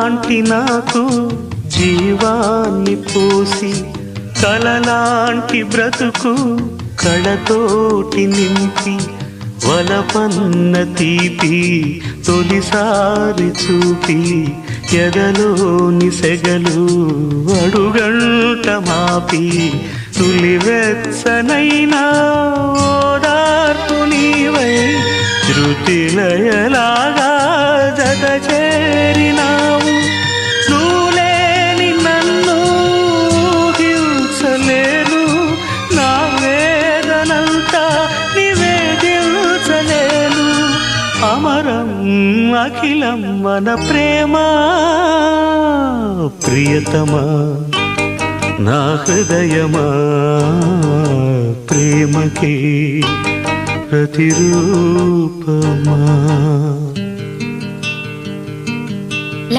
లాంటి నాకు జీవాన్ని పోసి కలలాంటి బ్రతుకు కళతోటి నింపి వలపన్న తీపి తొలిసారి చూపి ఎదలోని సెగలు అడుగంట మాపి తులివెచ్చనైనా ఓదార్పు నీవై శృతిలయలాగా జత చేరినావు. నువ్వులేని నన్ను హింసలేను, నా వేదనంతా నివేదించలేను. అమరం అఖిలం మన ప్రేమ ప్రియతమా నా హృదయమా ప్రేమకి ప్రతిరూపమా.